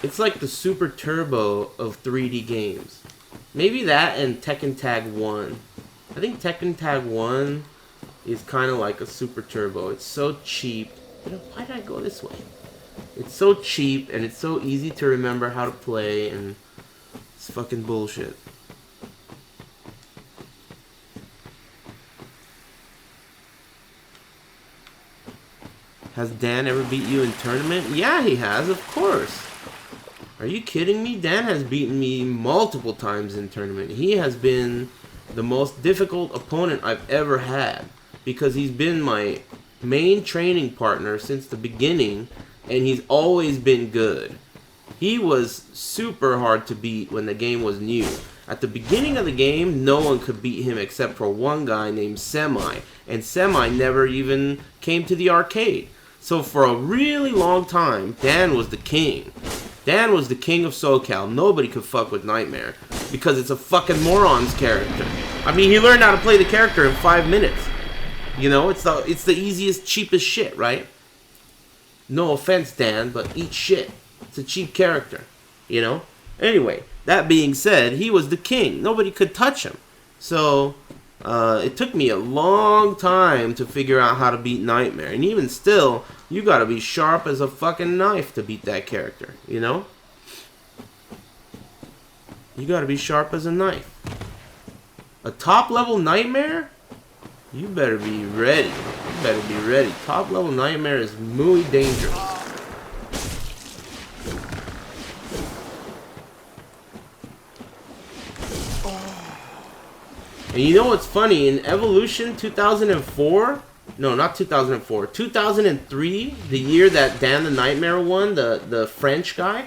It's like the super turbo of 3D games. Maybe that and Tekken Tag 1. I think Tekken Tag 1 is kind of like a super turbo. It's so cheap. Why did I go this way? It's so cheap and it's so easy to remember how to play, and it's fucking bullshit. Has Dan ever beat you in tournament? Yeah, he has, of course. Are you kidding me? Dan has beaten me multiple times in tournament. He has been the most difficult opponent I've ever had because he's been my main training partner since the beginning, and he's always been good. He was super hard to beat when the game was new. At the beginning of the game, no one could beat him except for one guy named Semi, and Semi never even came to the arcade. So for a really long time, Dan was the king. Dan was the king of SoCal. Nobody could fuck with Nightmare because it's a fucking moron's character. I mean, he learned how to play the character in 5 minutes. You know, it's the easiest, cheapest shit, right? No offense, Dan, but eat shit. It's a cheap character, you know? Anyway, that being said, he was the king. Nobody could touch him. So, it took me a long time to figure out how to beat Nightmare. And even still, you gotta be sharp as a fucking knife to beat that character, you know? You gotta be sharp as a knife. A top level Nightmare? You better be ready. You better be ready. Top level Nightmare is muy dangerous. And you know what's funny? In Evolution 2004, no, not 2004, 2003, the year that Dan the Nightmare won, the French guy,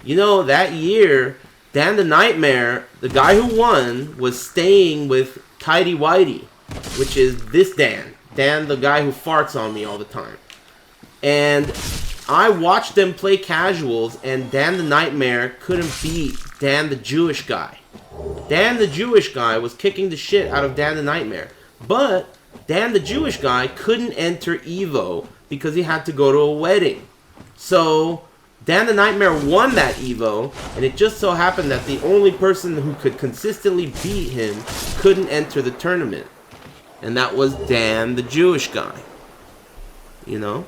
you know, that year, Dan the Nightmare, the guy who won, was staying with Tidy Whitey, which is this Dan. Dan, the guy who farts on me all the time. And I watched them play casuals, and Dan the Nightmare couldn't beat Dan the Jewish guy. Dan the Jewish guy was kicking the shit out of Dan the Nightmare. But Dan the Jewish guy couldn't enter Evo because he had to go to a wedding. So Dan the Nightmare won that Evo, and it just so happened that the only person who could consistently beat him couldn't enter the tournament. And that was Dan the Jewish guy. You know?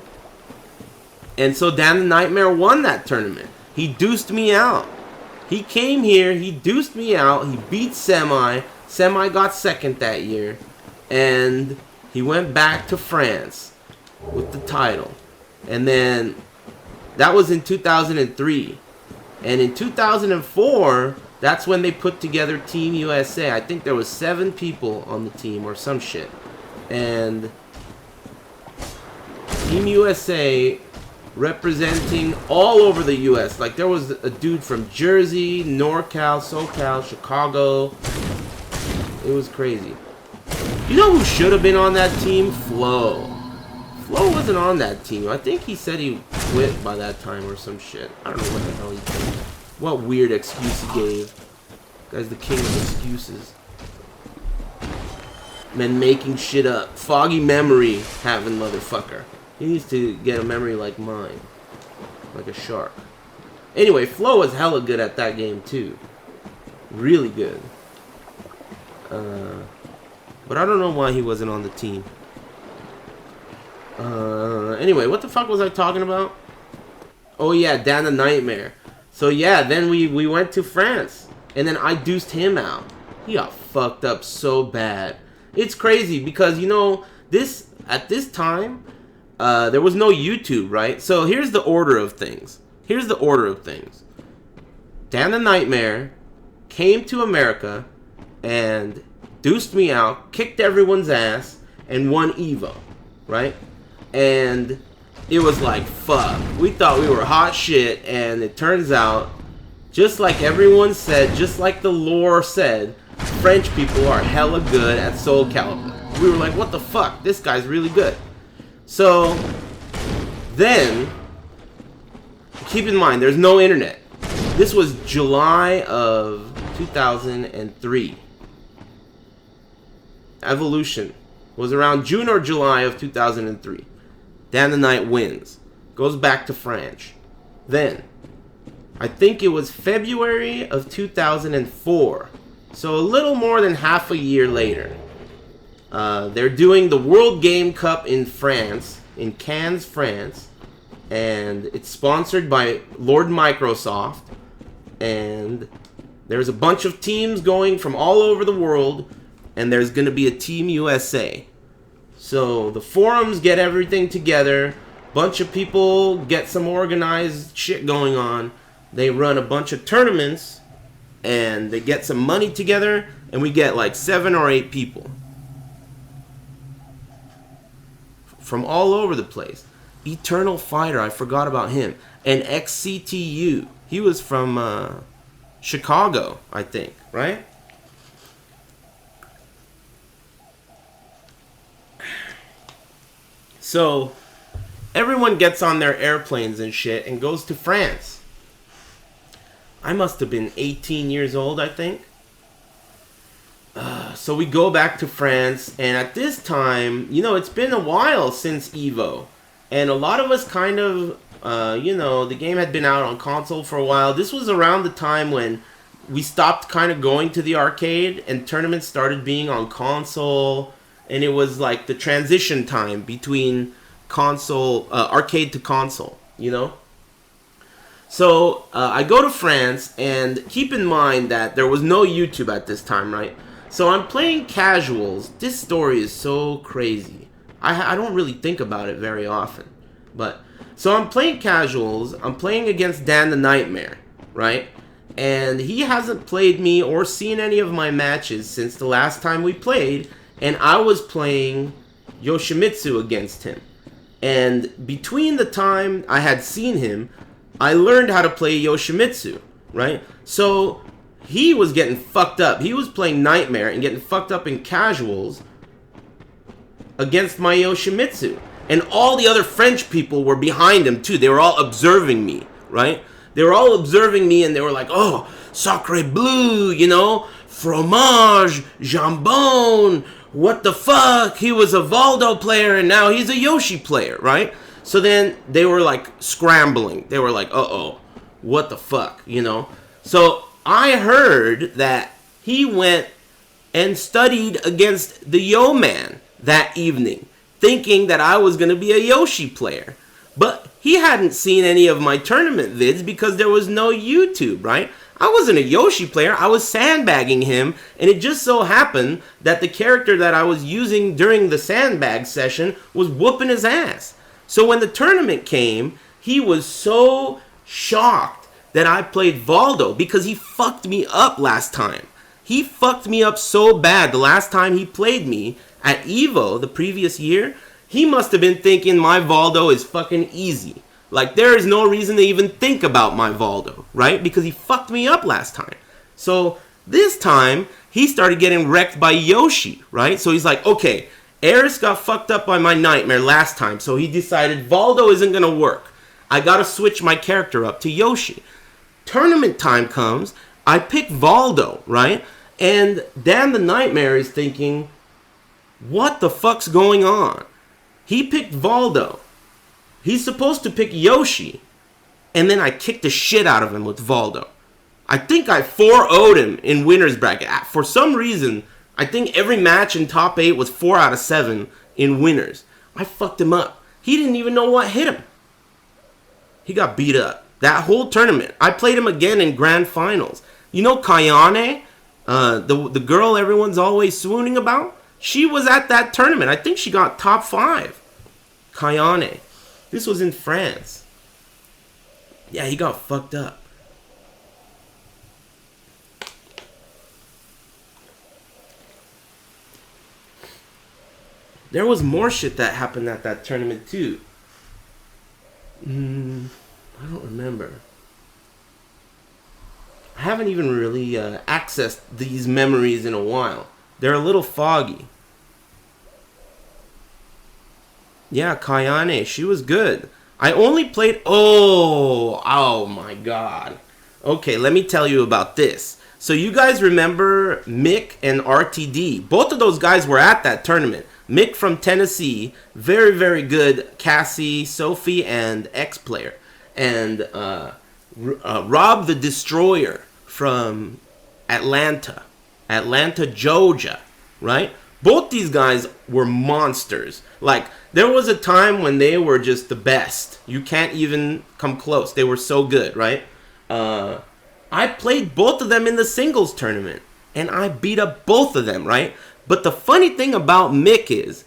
And so Dan the Nightmare won that tournament. He deuced me out. He came here, he deuced me out, he beat Semi. Semi got second that year. And he went back to France with the title. And then, that was in 2003. And in 2004, that's when they put together Team USA. I think there was 7 people on the team or some shit. And Team USA representing all over the US. Like, there was a dude from Jersey, NorCal, SoCal, Chicago. It was crazy. You know who should have been on that team? Flo. Flo wasn't on that team. I think he said he quit by that time or some shit. I don't know what the hell he did. What weird excuse he gave. Guy's the king of excuses. Man making shit up. Foggy memory having motherfucker. He needs to get a memory like mine. Like a shark. Anyway, Flo was hella good at that game too. Really good. But I don't know why he wasn't on the team. Anyway, what the fuck was I talking about? Oh yeah, Dan the Nightmare. So yeah, then we went to France. And then I deuced him out. He got fucked up so bad. It's crazy because, you know, at this time, there was no YouTube, right? So here's the order of things. Dan the Nightmare came to America and deuced me out, kicked everyone's ass, and won Evo, right? And it was like, fuck. We thought we were hot shit, and it turns out, just like everyone said, just like the lore said, French people are hella good at SoulCalibur. We were like, what the fuck? This guy's really good. So, then, keep in mind, there's no internet. This was July of 2003. Evolution was around June or July of 2003. Dan the Night wins. Goes back to France. Then, I think it was February of 2004. So a little more than half a year later. They're doing the World Game Cup in France, in Cannes, France. And it's sponsored by Lord Microsoft. And there's a bunch of teams going from all over the world. And there's going to be a Team USA. So the forums get everything together. Bunch of people get some organized shit going on. They run a bunch of tournaments. And they get some money together. And we get like 7 or 8 people. From all over the place. Eternal Fighter, I forgot about him. And XCTU. He was from Chicago, I think, right? So, everyone gets on their airplanes and shit and goes to France. I must have been 18 years old, I think. So we go back to France, and at this time, you know, it's been a while since EVO. And a lot of us kind of, you know, the game had been out on console for a while. This was around the time when we stopped kind of going to the arcade and tournaments started being on console. And it was like the transition time between console, arcade to console, you know? So I go to France, and keep in mind that there was no YouTube at this time, right? So I'm playing casuals. This story is so crazy. I don't really think about it very often. But so I'm playing casuals. I'm playing against Dan the Nightmare, right? And he hasn't played me or seen any of my matches since the last time we played. And I was playing Yoshimitsu against him. And between the time I had seen him, I learned how to play Yoshimitsu, right? So he was getting fucked up. He was playing Nightmare and getting fucked up in casuals against my Yoshimitsu. And all the other French people were behind him too. They were all observing me, right? They were all observing me, and they were like, oh, sacre bleu, you know, fromage, jambon, what the fuck? He was a Valdo player and now he's a Yoshi player, right? So then they were like scrambling. They were like, uh-oh, what the fuck, you know? So I heard that he went and studied against the Yo Man that evening, thinking that I was going to be a Yoshi player. But he hadn't seen any of my tournament vids because there was no YouTube, right? I wasn't a Yoshi player. I was sandbagging him, and it just so happened that the character that I was using during the sandbag session was whooping his ass. So when the tournament came, he was so shocked that I played Valdo because he fucked me up last time. He fucked me up so bad the last time he played me at EVO the previous year. He must have been thinking my Valdo is fucking easy. Like, there is no reason to even think about my Valdo, right? Because he fucked me up last time. So this time, he started getting wrecked by Yoshi, right? So he's like, okay, Aris got fucked up by my Nightmare last time. So he decided Valdo isn't going to work. I got to switch my character up to Yoshi. Tournament time comes. I pick Valdo, right? And Dan the Nightmare is thinking, what the fuck's going on? He picked Valdo. He's supposed to pick Yoshi. And then I kicked the shit out of him with Valdo. I think I 4-0'd him in winner's bracket. For some reason, I think every match in top 8 was 4 out of 7 in winners. I fucked him up. He didn't even know what hit him. He got beat up. That whole tournament. I played him again in grand finals. You know Kayane? The girl everyone's always swooning about? She was at that tournament. I think she got top 5. Kayane. This was in France. Yeah, he got fucked up. There was more shit that happened at that tournament too. I don't remember. I haven't even really accessed these memories in a while. They're a little foggy. Yeah, Kayane, she was good. I only played... Oh my god. Okay, let me tell you about this. So you guys remember Mick and RTD. Both of those guys were at that tournament. Mick from Tennessee, very, very good Cassie, Sophie, and X player. And Rob the Destroyer from Atlanta, Georgia, right? Both these guys were monsters. Like, there was a time when they were just the best. You can't even come close. They were so good, right? I played both of them in the singles tournament, and I beat up both of them, right? But the funny thing about Mick is,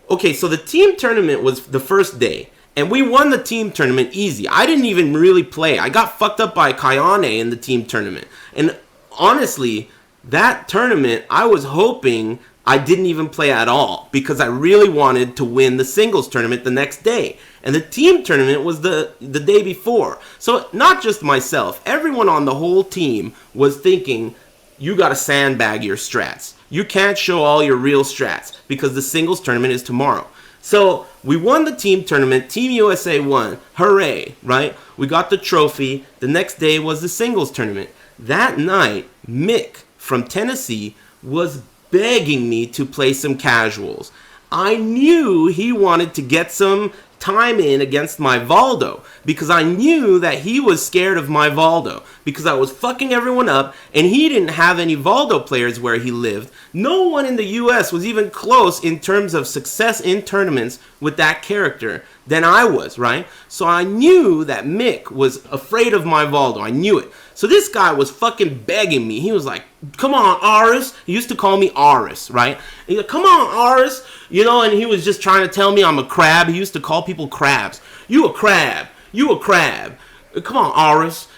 okay, so the team tournament was the first day, and we won the team tournament easy. I didn't even really play. I got fucked up by Kayane in the team tournament. And honestly, that tournament, I was hoping I didn't even play at all, because I really wanted to win the singles tournament the next day. And the team tournament was the day before. So not just myself, everyone on the whole team was thinking, you gotta sandbag your strats. You can't show all your real strats, because the singles tournament is tomorrow. So we won the team tournament. Team USA won. Hooray, right? We got the trophy. The next day was the singles tournament. That night, Mick from Tennessee was begging me to play some casuals. I knew he wanted to get some time in against my Valdo, because I knew that he was scared of my Valdo, because I was fucking everyone up, and he didn't have any Valdo players where he lived. No one in the US was even close in terms of success in tournaments with that character than I was, right? So I knew that Mick was afraid of my Valdo. I knew it. So this guy was fucking begging me. He was like, come on, Aris. He used to call me Aris, right? He's like, come on, Aris. You know, and he was just trying to tell me I'm a crab. He used to call people crabs. You a crab. You a crab. Come on, Aris.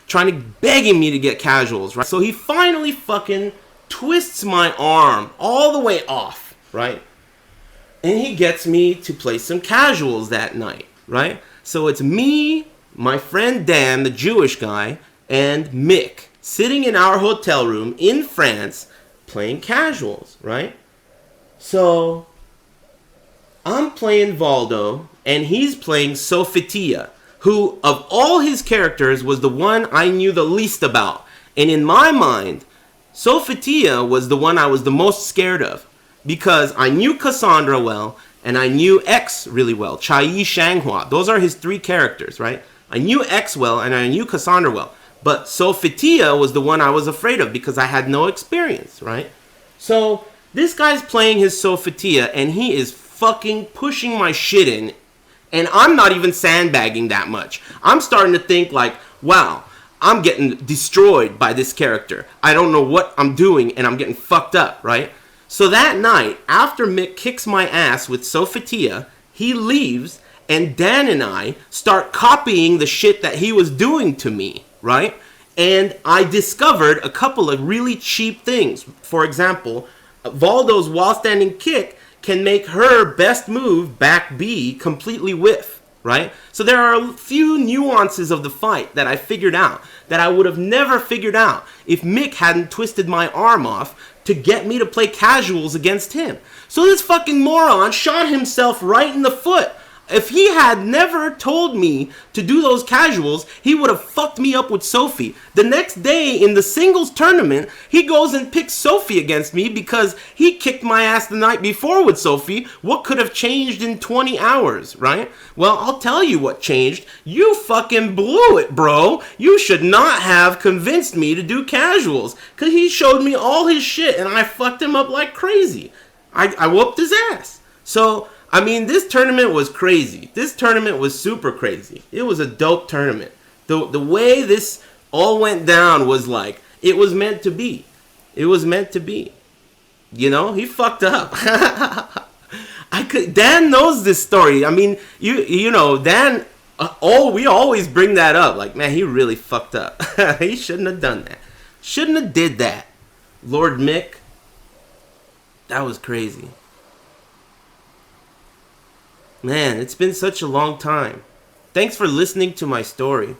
Begging me to get casuals, right? So he finally fucking twists my arm all the way off, right? And he gets me to play some casuals that night, right? So it's me, my friend Dan, the Jewish guy, and Mick sitting in our hotel room in France playing casuals, right? So I'm playing Valdo, and he's playing Sofitia, who, of all his characters, was the one I knew the least about. And in my mind, Sofitia was the one I was the most scared of, because I knew Cassandra well, and I knew X really well, Chai Shanghua. Those are his three characters, right? I knew X well, and I knew Cassandra well. But Sofitia was the one I was afraid of, because I had no experience, right? So this guy's playing his Sofitia, and he is fucking pushing my shit in, and I'm not even sandbagging that much. I'm starting to think like, wow, I'm getting destroyed by this character. I don't know what I'm doing, and I'm getting fucked up, right? So that night, after Mick kicks my ass with Sofitia, he leaves, and Dan and I start copying the shit that he was doing to me, right? And I discovered a couple of really cheap things. For example, Valdo's while standing kick can make her best move, back B, completely whiff, right? So there are a few nuances of the fight that I figured out that I would have never figured out if Mick hadn't twisted my arm off to get me to play casuals against him. So this fucking moron shot himself right in the foot. If he had never told me to do those casuals, he would have fucked me up with Sophie. The next day in the singles tournament, he goes and picks Sophie against me because he kicked my ass the night before with Sophie. What could have changed in 20 hours, right? Well, I'll tell you what changed. You fucking blew it, bro. You should not have convinced me to do casuals, because he showed me all his shit and I fucked him up like crazy. I whooped his ass. So I mean, this tournament was crazy. This tournament was super crazy. It was a dope tournament. The way this all went down was like, it was meant to be. It was meant to be. You know, he fucked up. Dan knows this story. I mean, you know, Dan, we always bring that up. Like, man, he really fucked up. He shouldn't have done that. Shouldn't have did that. Lord Mick, that was crazy. Man, it's been such a long time. Thanks for listening to my story.